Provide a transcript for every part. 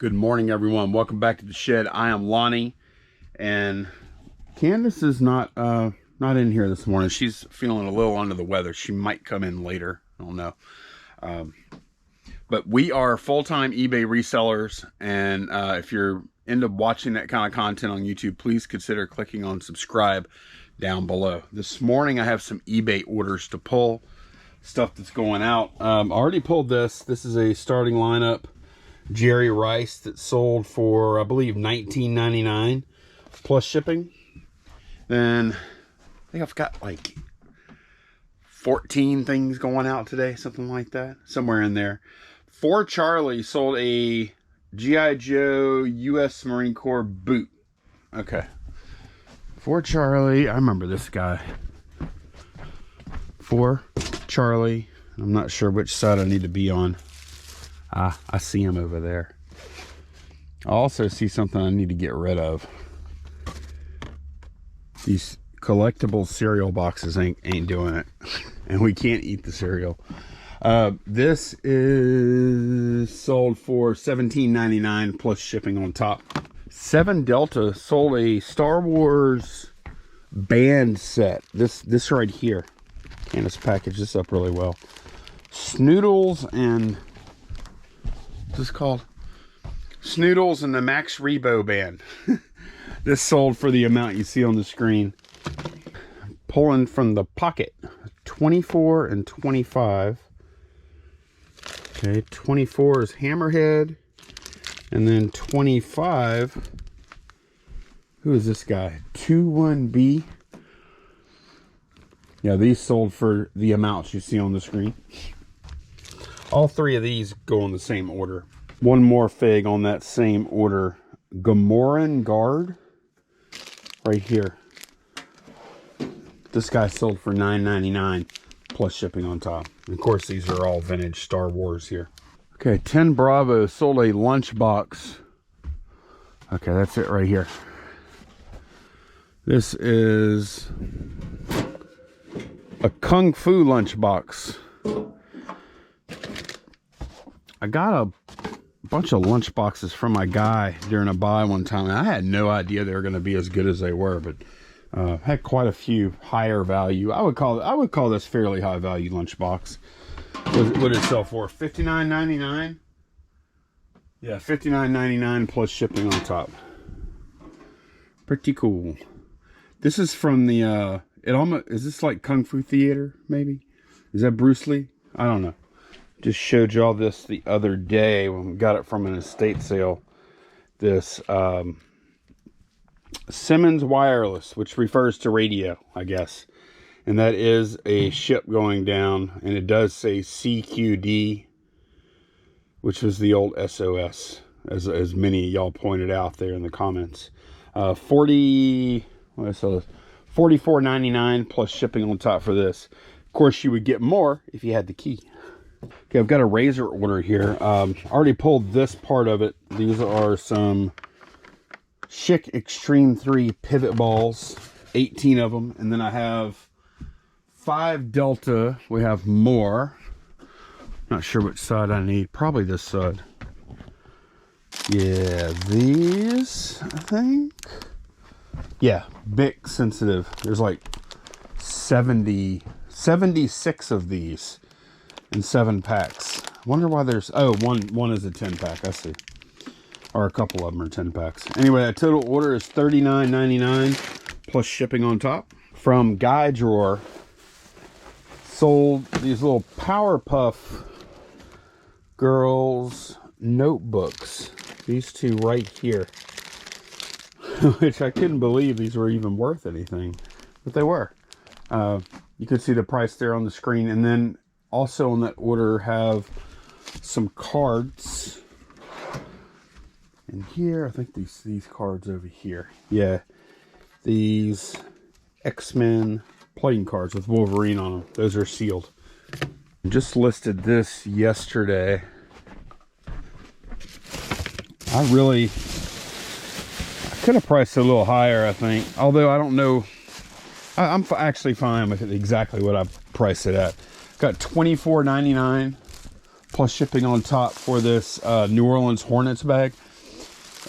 Good morning, everyone. Welcome back to the shed. I am Lonnie, and Candace is not in here this morning. She's feeling a little under the weather. She might come in later. I don't know. But we are full-time eBay resellers, and if you're into watching that kind of content on YouTube, please consider clicking on subscribe down below. This morning I have some eBay orders to pull, stuff that's going out. I already pulled this. This is a starting lineup Jerry Rice that sold for, I believe, $19.99 plus shipping. Then I think I've got like 14 things going out today, something like that, somewhere in there. For Charlie sold a G.I. Joe U.S. Marine Corps boot. Okay. For Charlie, I remember this guy. For Charlie, I'm not sure which side I need to be on. I see him over there. I also see something I need to get rid of. These collectible cereal boxes ain't doing it. And we can't eat the cereal. This is sold for $17.99 plus shipping on top. 7 Delta sold a Star Wars band set. This right here. Candace packaged this up really well. Snoodles and... what's this called? Snoodles and the Max Rebo band. This sold for the amount you see on the screen. Pulling from the pocket. 24 and 25. Okay, 24 is Hammerhead. And then 25. Who is this guy? 21B. Yeah, these sold for the amounts you see on the screen. All 3 of these go in the same order. One more fig on that same order. Gamoran Guard. Right here. This guy sold for $9.99 plus shipping on top. And of course, these are all vintage Star Wars here. Okay, 10 Bravo sold a lunchbox. Okay, that's it right here. This is a Kung Fu lunchbox. I got a bunch of lunch boxes from my guy during a buy one time. I had no idea they were going to be as good as they were, but had quite a few higher value. I would call this fairly high value lunch box. What did it sell for? $59.99. Yeah, $59.99 plus shipping on top. Pretty cool. This is from the is this like Kung Fu Theater? Maybe is that Bruce Lee? I don't know. Just showed y'all this the other day when we got it from an estate sale. This Simmons Wireless, which refers to radio, I guess. And that is a ship going down. And it does say CQD, which was the old SOS, as many of y'all pointed out there in the comments. $44.99 plus shipping on top for this. Of course, you would get more if you had the key. Okay, I've got a razor order here. I already pulled this part of it. These are some Schick Extreme 3 pivot balls, 18 of them. And then I have 5 Delta. We have more. Not sure which side I need. Probably this side. Yeah, these, I think. Yeah, Bic sensitive. There's like 76 of these. In 7 packs. Wonder why there's... oh, one is a 10 pack. I see. Or a couple of them are 10 packs. Anyway, that total order is $39.99 plus shipping on top. From Guy Drawer, sold these little Powerpuff Girls notebooks. These 2 right here. Which I couldn't believe these were even worth anything. But they were. You could see the price there on the screen. And then also on that order have some cards. And here, I think these cards over here. Yeah, these X-Men playing cards with Wolverine on them. Those are sealed. Just listed this yesterday. I could have priced it a little higher, I think. Although I don't know. I'm actually fine with it exactly what I priced it at. Got $24.99 plus shipping on top for this New Orleans Hornets bag.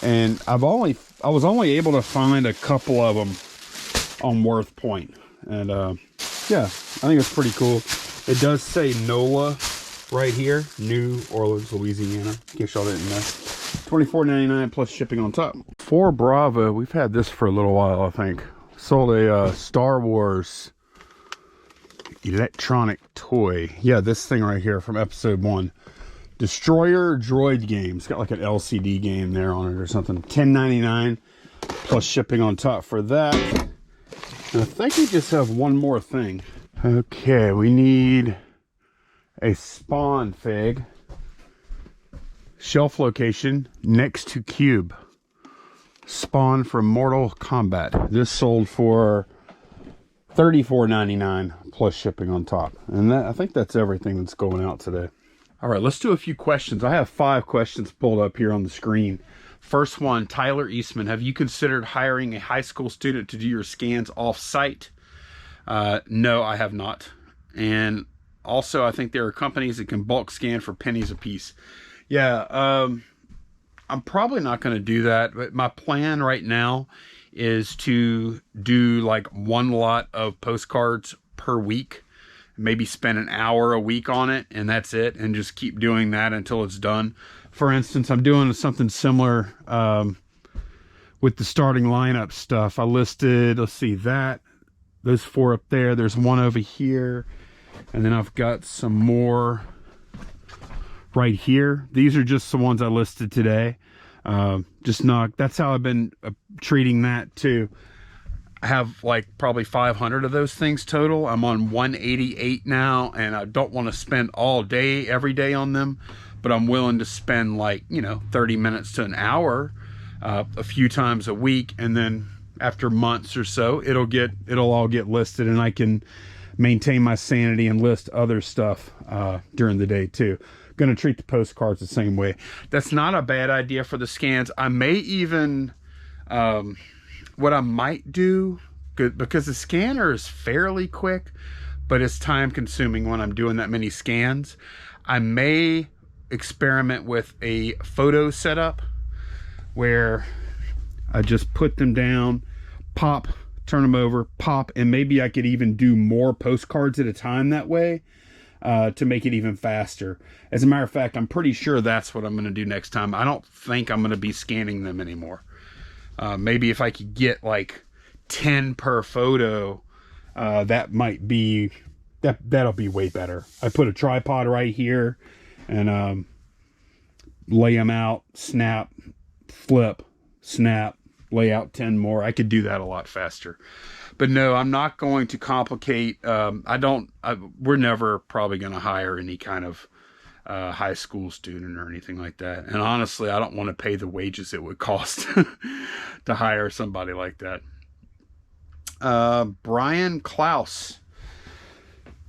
And I was only able to find a couple of them on Worth Point. And yeah, I think it's pretty cool. It does say NOLA right here, New Orleans, Louisiana, in case y'all didn't know. $24.99 plus shipping on top. For Bravo, we've had this for a little while, I think. Sold a Star Wars electronic toy. Yeah, this thing right here from episode 1. Destroyer Droid game. It's got like an LCD game there on it or something. $10.99 plus shipping on top for that. And I think we just have one more thing. Okay, we need a Spawn fig. Shelf location next to Cube. Spawn from Mortal Kombat. This sold for $34.99 plus shipping on top. And that, I think that's everything that's going out today. All right, let's do a few questions. I have 5 questions pulled up here on the screen. First one, Tyler Eastman. Have you considered hiring a high school student to do your scans off-site? No, I have not. And also, I think there are companies that can bulk scan for pennies a piece. Yeah, I'm probably not going to do that. But my plan right now is to do like 1 lot of postcards per week. Maybe spend an hour a week on it, and that's it, and just keep doing that until it's done. For instance, I'm doing something similar with the starting lineup stuff. I listed, let's see, those 4 up there. There's 1 over here, and then I've got some more right here. These are just the ones I listed today. That's how I've been treating that too. I have like probably 500 of those things total. I'm on 188 now, and I don't want to spend all day every day on them, but I'm willing to spend like, 30 minutes to an hour a few times a week, and then after months or so it'll all get listed, and I can maintain my sanity and list other stuff during the day too. Going to treat the postcards the same way. That's not a bad idea for the scans. I may even what I might do, because the scanner is fairly quick, but it's time consuming when I'm doing that many scans. I may experiment with a photo setup where I just put them down, pop, turn them over, pop, and maybe I could even do more postcards at a time that way to make it even faster. As a matter of fact, I'm pretty sure that's what I'm going to do next time. I don't think I'm going to be scanning them anymore. Maybe if I could get like 10 per photo, that might be, that'll be way better. I put a tripod right here and lay them out, snap, flip, snap, lay out 10 more. I could do that a lot faster. But no, I'm not going to complicate. We're never probably going to hire any kind of high school student or anything like that. And honestly, I don't want to pay the wages it would cost to hire somebody like that. Brian Klaus.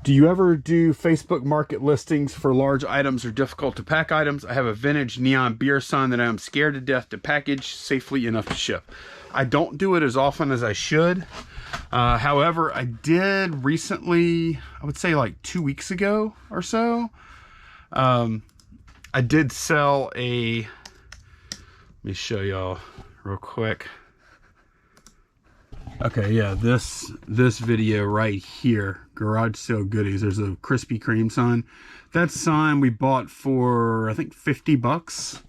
Do you ever do Facebook market listings for large items or difficult to pack items? I have a vintage neon beer sign that I'm scared to death to package safely enough to ship. I don't do it as often as I should. However, I did recently, I would say like 2 weeks ago or so. I did sell let me show y'all real quick. Okay, yeah, this video right here, garage sale goodies. There's a Krispy Kreme sign. That sign we bought for, I think, 50 bucks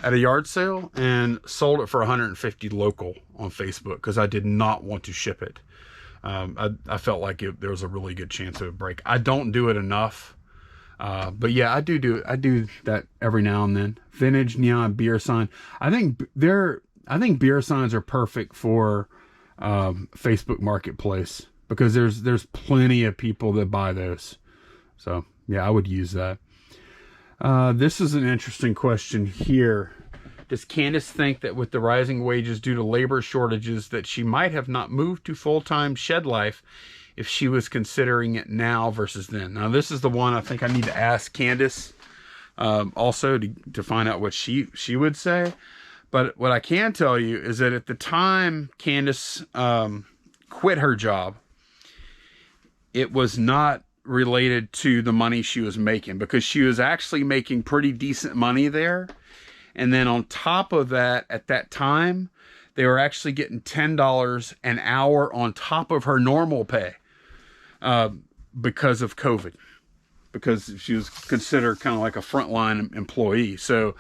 at a yard sale, and sold it for 150 local on Facebook because I did not want to ship it. I felt like there was a really good chance it would break. I don't do it enough. But yeah, I do that every now and then. Vintage neon beer sign. I think beer signs are perfect for Facebook Marketplace because there's plenty of people that buy those. So yeah, I would use that. This is an interesting question here. Does Candace think that with the rising wages due to labor shortages that she might have not moved to full-time shed life if she was considering it now versus then? Now, this is the one I think I need to ask Candace also to find out what she would say. But what I can tell you is that at the time Candace quit her job, it was not related to the money she was making, because she was actually making pretty decent money there. And then on top of that, at that time, they were actually getting $10 an hour on top of her normal pay because of COVID, because she was considered kind of like a frontline employee. So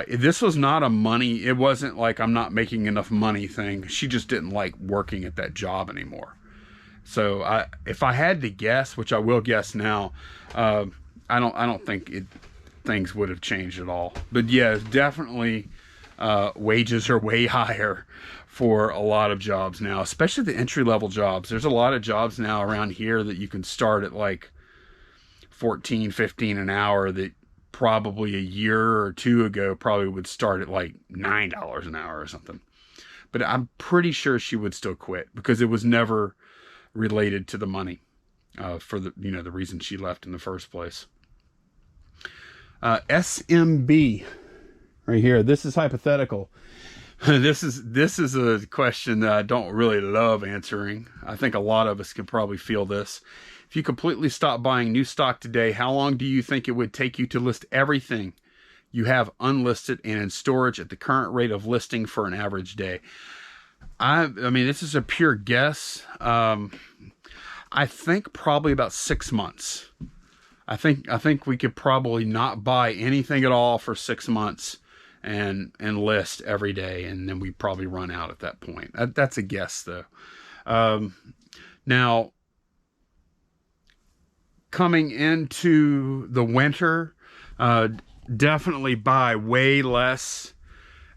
this was not a money, it wasn't like I'm not making enough money thing. She just didn't like working at that job anymore. So if I had to guess, which I will guess now, I don't think things would have changed at all. But yeah, definitely wages are way higher for a lot of jobs now, especially the entry-level jobs. There's a lot of jobs now around here that you can start at like 14, 15 an hour that probably a year or two ago probably would start at like $9 an hour or something. But I'm pretty sure she would still quit because it was never related to the money for the the reason she left in the first place. SMB right here. This is hypothetical. This is a question that I don't really love answering. I think a lot of us can probably feel this. If you completely stop buying new stock today, how long do you think it would take you to list everything you have unlisted and in storage at the current rate of listing for an average day? I mean, this is a pure guess. I think probably about 6 months. I think we could probably not buy anything at all for 6 months and list every day, and then we probably run out at that point. That's a guess, though. Now, coming into the winter, definitely buy way less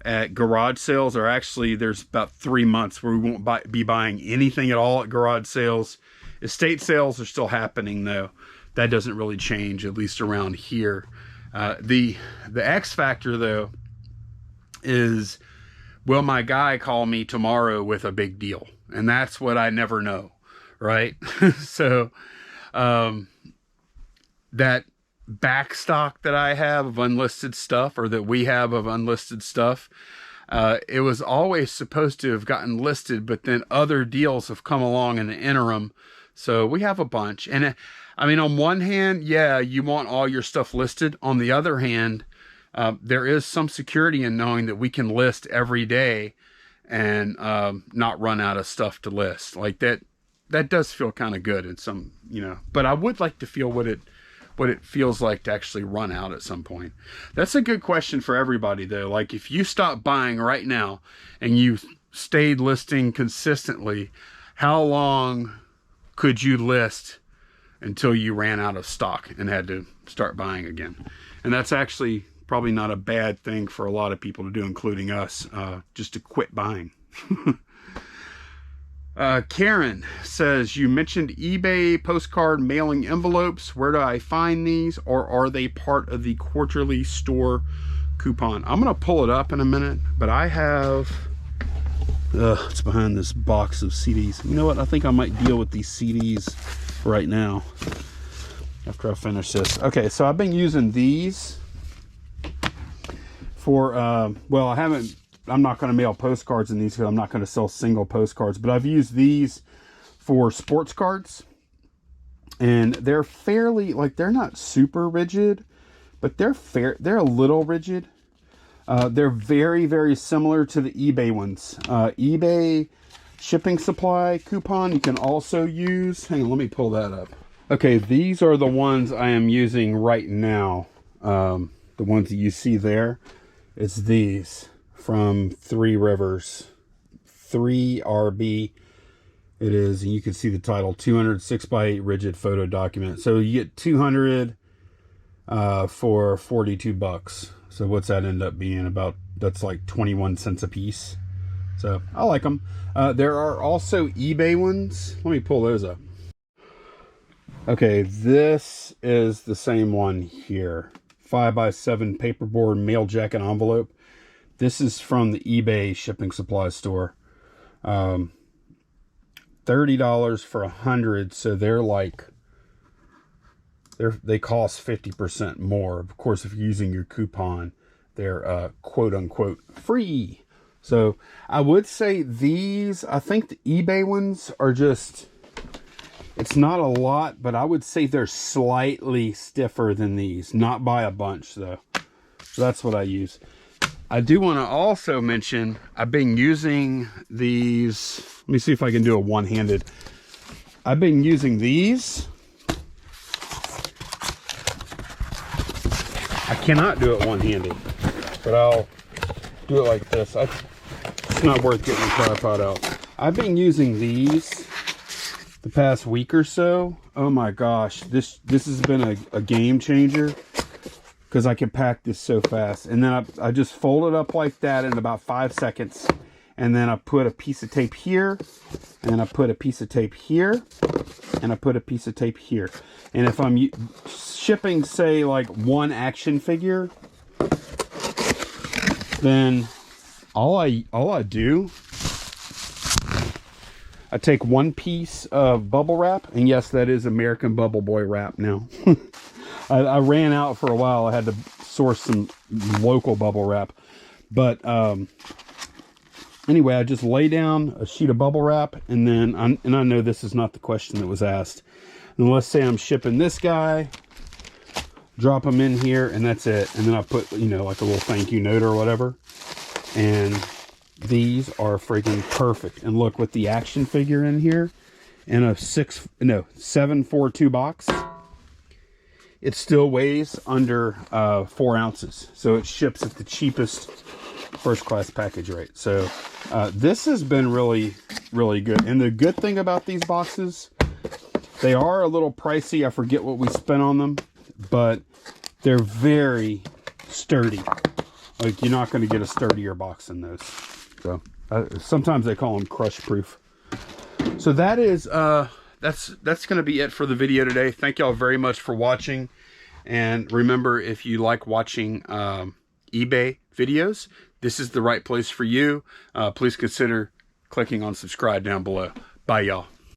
at garage sales, or actually there's about 3 months where we won't be buying anything at all at garage sales. Estate sales are still happening, though. That doesn't really change, at least around here. The X factor, though, is, will my guy call me tomorrow with a big deal? And that's what I never know, right? So that back stock that I have of unlisted stuff, or that we have of unlisted stuff, it was always supposed to have gotten listed, but then other deals have come along in the interim. So we have a bunch. And I mean, on one hand, yeah, you want all your stuff listed. On the other hand, there is some security in knowing that we can list every day and not run out of stuff to list. Like that does feel kind of good in some, but I would like to feel what it feels like to actually run out at some point. That's a good question for everybody, though. Like, if you stop buying right now and you stayed listing consistently, how long could you list until you ran out of stock and had to start buying again? And that's actually probably not a bad thing for a lot of people to do, including us, just to quit buying. Karen says, you mentioned eBay postcard mailing envelopes. Where do I find these, or are they part of the quarterly store coupon? I'm going to pull it up in a minute, but I have, it's behind this box of CDs. You know what? I think I might deal with these CDs right now after I finish this. Okay, so I've been using these for, well, I'm not going to mail postcards in these because I'm not going to sell single postcards, but I've used these for sports cards, and they're fairly, like, they're not super rigid, but they're a little rigid. They're very, very similar to the eBay ones. eBay shipping supply coupon you can also use. Hang on, let me pull that up. Okay, these are the ones I am using right now. The ones that you see there. It's these from 3 Rivers, 3RB. It is, and you can see the title, 200 6x8 rigid photo document. So you get 200 for $42. So what's that end up being? About, that's like 21 cents a piece. So I like them. There are also eBay ones. Let me pull those up. Okay, this is the same one here. 5x7 paperboard mail jacket envelope. This is from the eBay shipping supply store. $30 for 100, so they're like, they cost 50% more. Of course, if you're using your coupon, they're quote unquote free. So I would say these, I think the eBay ones are just, it's not a lot, but I would say they're slightly stiffer than these. Not by a bunch, though. So that's what I use. I do want to also mention, I've been using these. Let me see if I can do a one-handed. I've been using these. I cannot do it one-handed, but I'll do it like this. It's not worth getting the tripod out. I've been using these the past week or so. Oh my gosh, this has been a game changer, because I can pack this so fast. And then I just fold it up like that in about 5 seconds. And then I put a piece of tape here, and I put a piece of tape here, and I put a piece of tape here. And if I'm shipping, say, like one action figure, then all I do, I take one piece of bubble wrap, and yes, that is American Bubble Boy wrap now. I ran out for a while. I had to source some local bubble wrap. But anyway, I just lay down a sheet of bubble wrap, and then, I know this is not the question that was asked. And let's say I'm shipping this guy, drop him in here, and that's it. And then I put, you know, like a little thank you note or whatever. And these are freaking perfect. And look, with the action figure in here, in a 742 box, it still weighs under 4 ounces. So it ships at the cheapest first class package rate. So this has been really, really good. And the good thing about these boxes, they are a little pricey. I forget what we spent on them, but they're very sturdy. Like, you're not going to get a sturdier box than those. So sometimes they call them crush proof. So that is that's going to be it for the video today. Thank y'all very much for watching. And remember, if you like watching eBay videos, this is the right place for you. Please consider clicking on subscribe down below. Bye, y'all.